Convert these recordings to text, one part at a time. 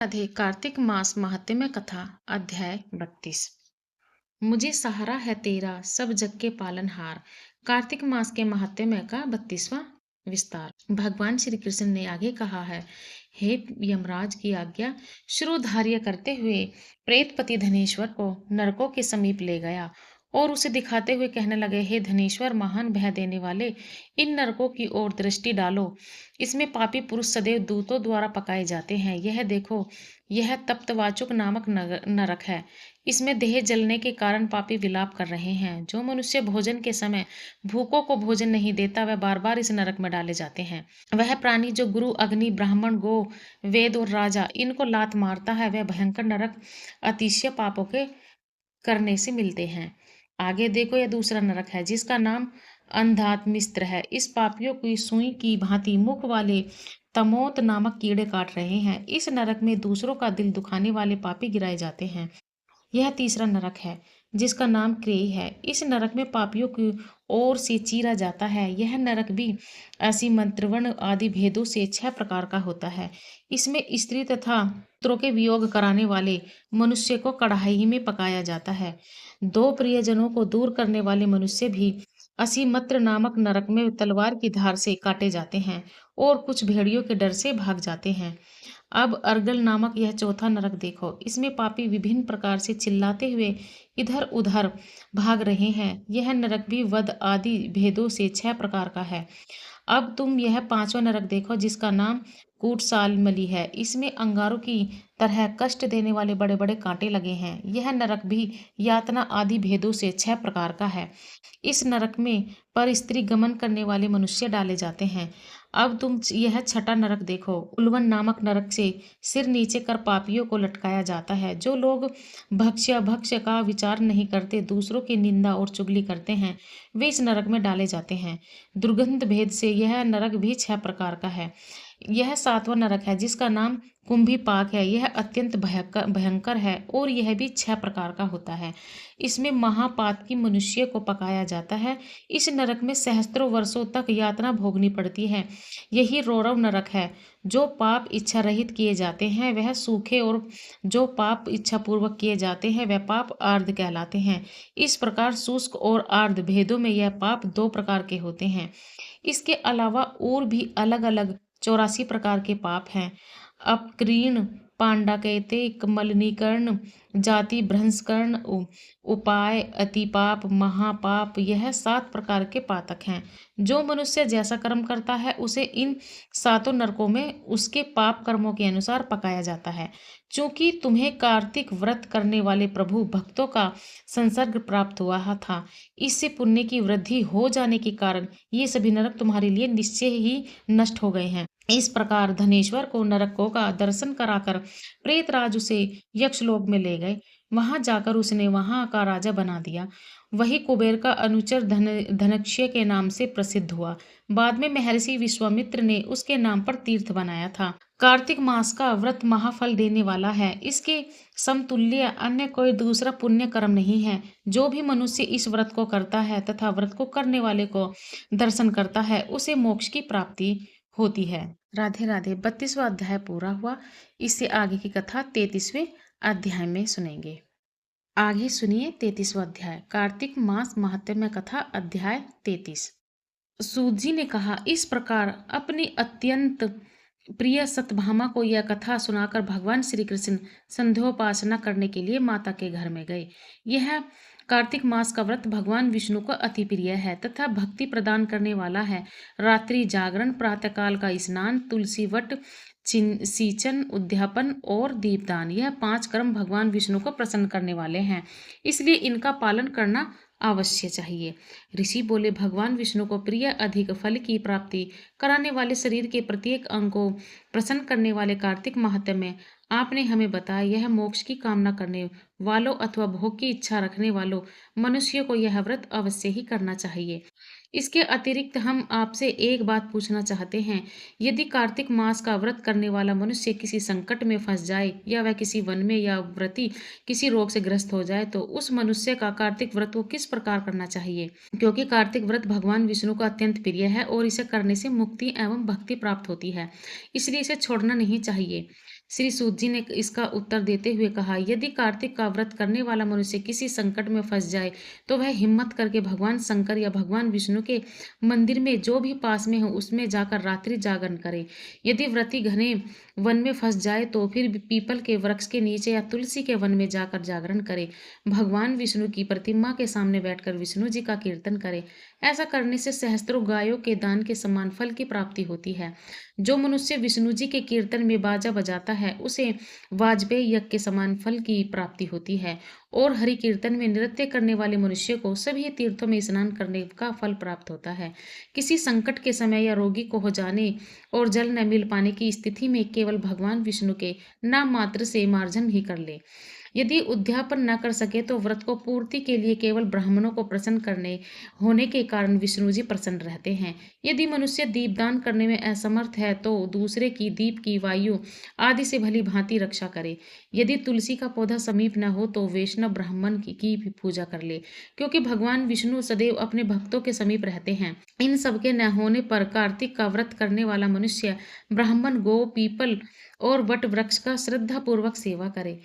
राधे कार्तिक मास महात्म्य कथा अध्याय 32। मुझे सहारा है तेरा सब जग के पालनहार। कार्तिक मास के महात्म्य का 32वां विस्तार। भगवान श्री कृष्ण ने आगे कहा है, हे यमराज की आज्ञा शिरोधार्य करते हुए प्रेतपति धनेश्वर को नरकों के समीप ले गया और उसे दिखाते हुए कहने लगे, हे धनेश्वर, महान भय देने वाले, इन नरकों की ओर दृष्टि डालो। इसमें पापी पुरुष सदैव दूतों द्वारा पकाए जाते हैं। यह देखो, यह तप्तवाचुक नामक नरक है। इसमें देह जलने के कारण पापी विलाप कर रहे हैं। जो मनुष्य भोजन के समय भूखों को भोजन नहीं देता, वह बार बार इस नरक में डाले जाते हैं। वह प्राणी जो गुरु, अग्नि, ब्राह्मण, गो, वेद और राजा इनको लात मारता है, वह भयंकर नरक अतिशय पापों के करने से मिलते हैं। आगे देखो, यह दूसरा नरक है जिसका नाम अंधात्मिस्त्र है। इस पापियों की सुई की भांति मुख वाले तमोत नामक कीड़े काट रहे हैं। इस नरक में दूसरों का दिल दुखाने वाले पापी गिराए जाते हैं। यह तीसरा नरक है जिसका नाम क्रेई है। इस नरक में पापियों की ओर से चीरा जाता है। यह नरक भी ऐसी मंत्रवर्ण आदि भेदों से 6 प्रकार का होता है। इसमें स्त्री तथा पुत्रों के वियोग कराने वाले मनुष्य को कढ़ाई में पकाया जाता है। 2 प्रियजनों को दूर करने वाले मनुष्य भी असीमत्र नामक नरक में तलवार की धार से काटे जाते हैं और कुछ भेड़ियों के डर से भाग जाते हैं। अब अर्गल नामक यह चौथा नरक देखो। इसमें पापी विभिन्न प्रकार से चिल्लाते हुए इधर उधर भाग रहे हैं। यह नरक भी वध आदि भेदों से 6 प्रकार का है। अब तुम यह 5वां नरक देखो जिसका नाम कूटसालमली है। इसमें अंगारों की तरह कष्ट देने वाले बड़े बड़े कांटे लगे हैं। यह नरक भी यातना आदि भेदों से 6 प्रकार का है। इस नरक में पर स्त्री गमन करने वाले मनुष्य डाले जाते हैं। अब तुम यह 6ठा नरक देखो। उल्वन नामक नरक से सिर नीचे कर पापियों को लटकाया जाता है। जो लोग भक्ष्य का विचार नहीं करते, दूसरों की निंदा और चुगली करते हैं, वे इस नरक में डाले जाते हैं। दुर्गंध भेद से यह नरक भी 6 प्रकार का है। यह 7वां नरक है जिसका नाम कुंभीपाक है। यह अत्यंत भयंकर है और यह भी 6 प्रकार का होता है। इसमें महापातकी मनुष्य को पकाया जाता है। इस नरक में सहस्त्रों वर्षों तक यातना भोगनी पड़ती है। यही रौरव नरक है। जो पाप इच्छा रहित किए जाते हैं वह सूखे, और जो पाप इच्छा पूर्वक किए जाते हैं वह पाप आर्द कहलाते हैं। इस प्रकार शुष्क और आर्द भेदों में यह पाप 2 प्रकार के होते हैं। इसके अलावा और भी अलग अलग 84 प्रकार के पाप हैं। अपक्रीण, पांडाकैते, मलिनीकरण, जाति भ्रंशकरण, उपाय, अतिपाप, महापाप, यह 7 प्रकार के पातक हैं। जो मनुष्य जैसा कर्म करता है उसे इन 7 नरकों में उसके पाप कर्मों के अनुसार पकाया जाता है। चूंकि तुम्हें कार्तिक व्रत करने वाले प्रभु भक्तों का संसर्ग प्राप्त हुआ था, इससे पुण्य की वृद्धि हो जाने के कारण ये सभी नरक तुम्हारे लिए निश्चय ही नष्ट हो गए हैं। इस प्रकार धनेश्वर को नरकों का दर्शन कराकर प्रेतराज उसे यक्षलोक में ले गए। वहां जाकर उसने वहां का राजा बना दिया। वही कुबेर का अनुचर धनक्षय के नाम से प्रसिद्ध हुआ। बाद में महर्षि विश्वामित्र ने उसके नाम पर तीर्थ बनाया था। कार्तिक मास का व्रत महाफल देने वाला है। इसके समतुल्य अन्य कोई दूसरा पुण्य कर्म नहीं है। जो भी मनुष्य इस व्रत को करता है तथा व्रत को करने वाले को दर्शन करता है, उसे मोक्ष की प्राप्ति होती है। राधे राधे। 32वां अध्याय पूरा हुआ। इससे आगे की कथा 33वें अध्याय में सुनेंगे। आगे सुनिए 33वां अध्याय, कार्तिक मास महात्म्य कथा अध्याय 33। सूत जी ने कहा, इस प्रकार अपनी अत्यंत प्रिय सत्यभामा को यह कथा सुनाकर भगवान श्री कृष्ण संध्योपासना करने के लिए माता के घर में गए। यह कार्तिक मास का व्रत भगवान विष्णु को अति प्रिय है तथा भक्ति प्रदान करने वाला है। रात्रि जागरण, प्रातःकाल का स्नान, तुलसी वट, सींचन, उद्यापन और दीपदान, यह 5 कर्म भगवान विष्णु को प्रसन्न करने वाले हैं, इसलिए इनका पालन करना अवश्य चाहिए। ऋषि बोले, भगवान विष्णु को प्रिय अधिक फल की प्राप्ति कराने वाले, शरीर के प्रत्येक अंग को प्रसन्न करने वाले कार्तिक माहात्म्य में आपने हमें बताया, यह मोक्ष की कामना करने वालों अथवा भोग की इच्छा रखने वालों मनुष्य को यह व्रत अवश्य ही करना चाहिए। इसके अतिरिक्त हम आपसे एक बात पूछना चाहते हैं। यदि कार्तिक मास का व्रत करने वाला मनुष्य किसी संकट में फंस जाए या वह किसी वन में या व्रती किसी रोग से ग्रस्त हो जाए, तो उस मनुष्य का कार्तिक व्रत को किस प्रकार करना चाहिए? क्योंकि कार्तिक व्रत भगवान विष्णु को अत्यंत प्रिय है और इसे करने से मुक्ति एवं भक्ति प्राप्त होती है, इसलिए इसे छोड़ना नहीं चाहिए। श्री सूत जी ने इसका उत्तर देते हुए कहा, यदि कार्तिक का व्रत करने वाला मनुष्य किसी संकट में फंस जाए तो वह हिम्मत करके भगवान शंकर या भगवान विष्णु के मंदिर में जो भी पास में हो उसमें जाकर रात्रि जागरण करे। यदि व्रती घने वन में फंस जाए तो फिर भी पीपल के वृक्ष के नीचे या तुलसी के वन में जाकर जागरण करे। भगवान विष्णु की प्रतिमा के सामने बैठकर विष्णु जी का कीर्तन करे। ऐसा करने से सहस्त्रों गायों के दान के समान फल की प्राप्ति होती है। जो मनुष्य विष्णु जी के कीर्तन में बाजा बजाता है उसे वाजपेयी यज्ञ के समान फल की प्राप्ति होती है। और हरि कीर्तन में नृत्य करने वाले मनुष्य को सभी तीर्थों में स्नान करने का फल प्राप्त होता है। किसी संकट के समय या रोगी को हो जाने और जल न मिल पाने की स्थिति में केवल भगवान विष्णु के नाम मात्र से मार्जन ही कर ले। यदि उद्यापन न कर सके तो व्रत को पूर्ति के लिए केवल ब्राह्मणों को प्रसन्न करने होने के कारण विष्णु जी प्रसन्न रहते हैं। यदि मनुष्य दीपदान करने में असमर्थ है तो दूसरे की दीप की वायु आदि से भली भांति रक्षा करे। यदि तुलसी का पौधा समीप न हो तो वैष्णव ब्राह्मण की भी पूजा कर ले, क्योंकि भगवान विष्णु सदैव अपने भक्तों के समीप रहते हैं। इन सबके न होने पर कार्तिक का व्रत करने वाला मनुष्य ब्राह्मण, गो, पीपल और वट वृक्ष का श्रद्धा पूर्वक सेवा करे।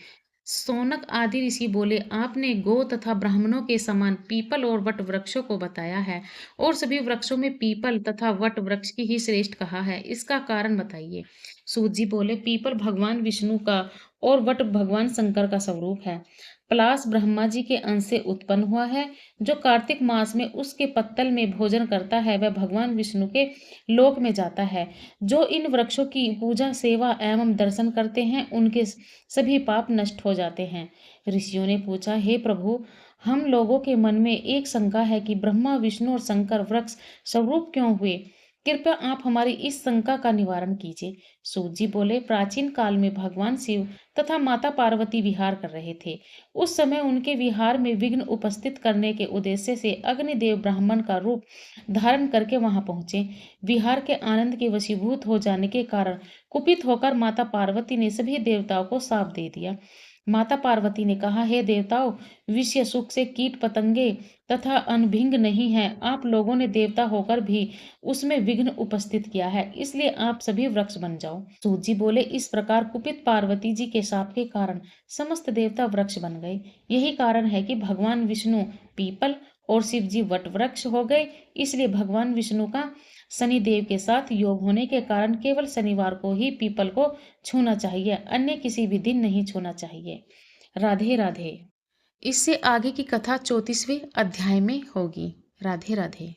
सौनक आदि ऋषि बोले, आपने गो तथा ब्राह्मणों के समान पीपल और वट वृक्षों को बताया है और सभी वृक्षों में पीपल तथा वट वृक्ष की ही श्रेष्ठ कहा है, इसका कारण बताइए। सूत जी बोले, पीपल भगवान विष्णु का और वट भगवान शंकर का स्वरूप है। पलाश ब्रह्मा जी के अंश से उत्पन्न हुआ है। जो कार्तिक मास में उसके पत्तल में भोजन करता है वह भगवान विष्णु के लोक में जाता है। जो इन वृक्षों की पूजा, सेवा एवं दर्शन करते हैं उनके सभी पाप नष्ट हो जाते हैं। ऋषियों ने पूछा, हे प्रभु, हम लोगों के मन में एक शंका है कि ब्रह्मा, विष्णु और शंकर वृक्ष स्वरूप क्यों हुए। कृपया आप हमारी इस शंका का निवारण कीजिए। सूत जी बोले, प्राचीन काल में भगवान शिव तथा माता पार्वती विहार कर रहे थे। उस समय उनके विहार में विघ्न उपस्थित करने के उद्देश्य से अग्निदेव ब्राह्मण का रूप धारण करके वहां पहुंचे। विहार के आनंद के वशीभूत हो जाने के कारण कुपित होकर माता पार्वती ने सभी देवताओं को शाप दे दिया। माता पार्वती ने कहा, हे देवताओं, विषय सुख से कीट पतंगे तथा अनभिंग नहीं है। आप लोगों ने देवता होकर भी उसमें विघ्न उपस्थित किया है, इसलिए आप सभी वृक्ष बन जाओ। सूत जी बोले, इस प्रकार कुपित पार्वती जी के शाप के कारण समस्त देवता वृक्ष बन गए। यही कारण है कि भगवान विष्णु पीपल और शिव जी वट वृक्ष हो गए। इसलिए भगवान विष्णु का शनिदेव के साथ योग होने के कारण केवल शनिवार को ही पीपल को छूना चाहिए, अन्य किसी भी दिन नहीं छूना चाहिए। राधे राधे। इससे आगे की कथा 34वें अध्याय में होगी। राधे राधे।